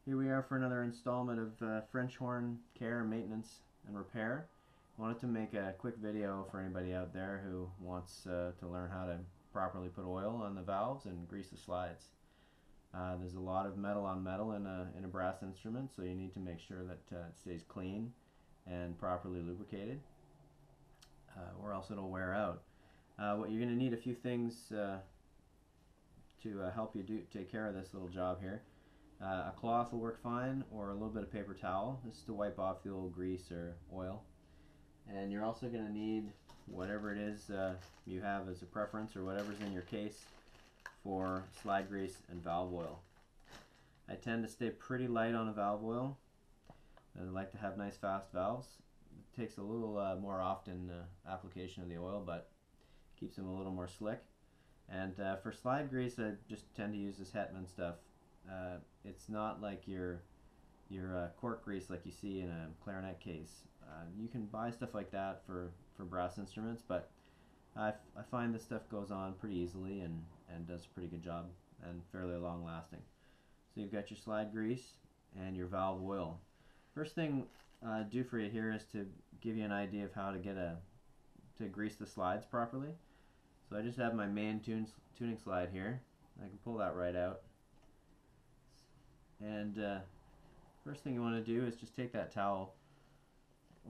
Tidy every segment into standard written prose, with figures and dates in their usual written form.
Here we are for another installment of French horn care, maintenance, and repair. I wanted to make a quick video for anybody out there who wants to learn how to properly put oil on the valves and grease the slides. There's a lot of metal on metal in a brass instrument, so you need to make sure that it stays clean and properly lubricated, or else it'll wear out. What you're going to need a few things to help you take care of this little job here. A cloth will work fine, or a little bit of paper towel. This is to wipe off the old grease or oil. And you're also going to need whatever it is you have as a preference, or whatever's in your case for slide grease and valve oil. I tend to stay pretty light on the valve oil. I like to have nice fast valves. It takes a little more often application of the oil, but keeps them a little more slick. And for slide grease, I just tend to use this Hetman stuff. It's not like your cork grease like you see in a clarinet case. You can buy stuff like that for brass instruments, but I find this stuff goes on pretty easily and does a pretty good job and fairly long lasting. So you've got your slide grease and your valve oil. First thing I do for you here is to give you an idea of how to to grease the slides properly. So I just have my main tuning slide here. I can pull that right out. And first thing you want to do is just take that towel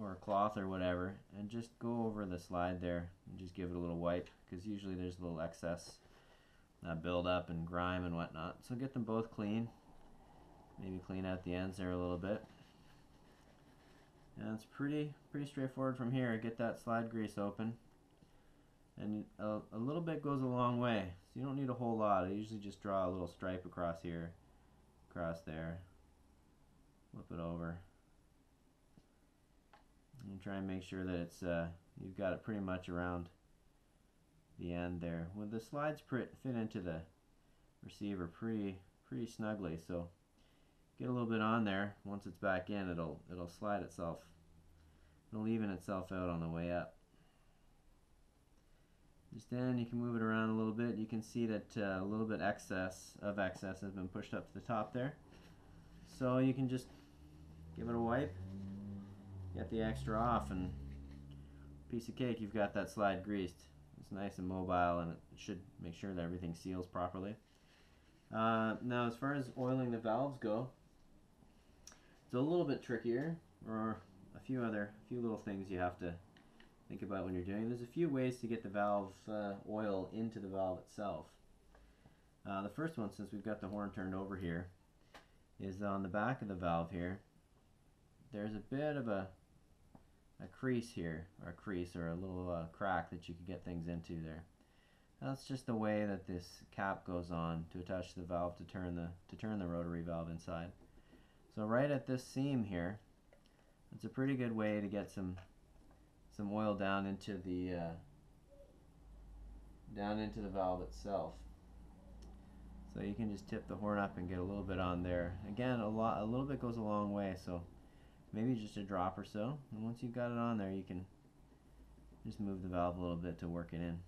or a cloth or whatever and just go over the slide there and just give it a little wipe, because usually there's a little excess build up and grime and whatnot. So get them both clean. Maybe clean out the ends there a little bit. And it's pretty straightforward from here. Get that slide grease open, and a little bit goes a long way, so you don't need a whole lot. I usually just draw a little stripe across here, across there, flip it over, and try and make sure that it's you've got it pretty much around the end there. Well, the slides fit into the receiver pretty snugly, so get a little bit on there. Once it's back in, it'll slide itself. It'll even itself out on the way up. Just then you can move it around a little bit. You can see that a little bit excess has been pushed up to the top there. So you can just give it a wipe, get the extra off, and piece of cake, you've got that slide greased. It's nice and mobile, and it should make sure that everything seals properly. Now, as far as oiling the valves go, it's a little bit trickier, or a few little things you have to think about when you're doing it. There's a few ways to get the valve oil into the valve itself. The first one, since we've got the horn turned over here, is on the back of the valve here. There's a bit of a crease here, or a little crack that you could get things into there. That's just the way that this cap goes on to attach the valve to turn the rotary valve inside. So right at this seam here, it's a pretty good way to get some oil down into the valve itself. So you can just tip the horn up and get a little bit on there. Again, a little bit goes a long way, so maybe just a drop or so. And once you've got it on there, you can just move the valve a little bit to work it in.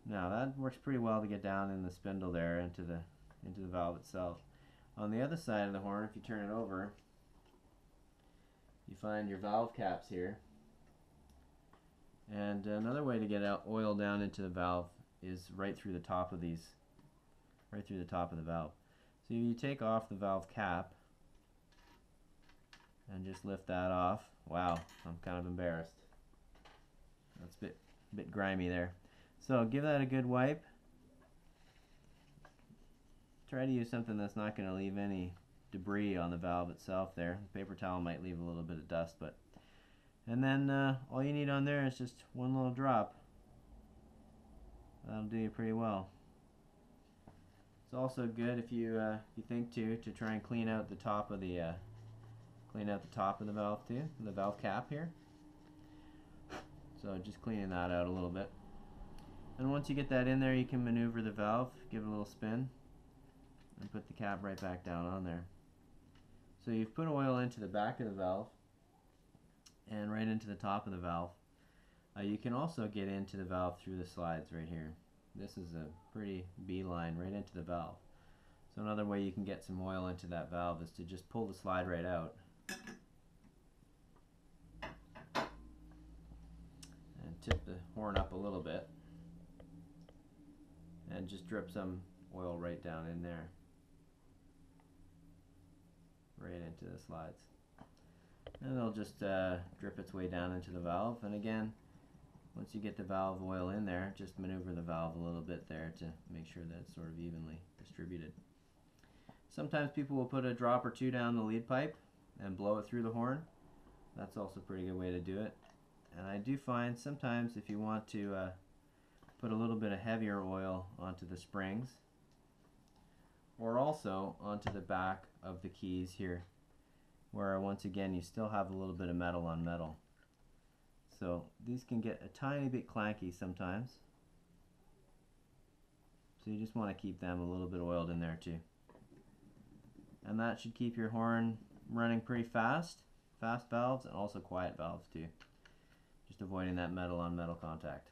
Now that works pretty well to get down in the spindle there into the valve itself. On the other side of the horn, if you turn it over, you find your valve caps here. And another way to get oil down into the valve is right through the top of the valve. So you take off the valve cap and just lift that off. Wow, I'm kind of embarrassed. That's a bit grimy there. So give that a good wipe. Try to use something that's not going to leave any debris on the valve itself there. The paper towel might leave a little bit of dust, and then all you need on there is just one little drop. That'll do you pretty well. It's also good if you think to try and clean out the top of the valve too, the valve cap here. So just cleaning that out a little bit. And once you get that in there, you can maneuver the valve, give it a little spin, and put the cap right back down on there. So you've put oil into the back of the valve and right into the top of the valve. You can also get into the valve through the slides right here. This is a pretty beeline right into the valve. So another way you can get some oil into that valve is to just pull the slide right out and tip the horn up a little bit and just drip some oil right down in there, right into the slides. And it'll just drip its way down into the valve. And again, once you get the valve oil in there, just maneuver the valve a little bit there to make sure that it's sort of evenly distributed. Sometimes people will put a drop or two down the lead pipe and blow it through the horn. That's also a pretty good way to do it. And I do find sometimes if you want to put a little bit of heavier oil onto the springs, or also onto the back of the keys here, where once again you still have a little bit of metal on metal. So these can get a tiny bit clanky sometimes. So you just want to keep them a little bit oiled in there too. And that should keep your horn running pretty fast valves, and also quiet valves too. Just avoiding that metal on metal contact.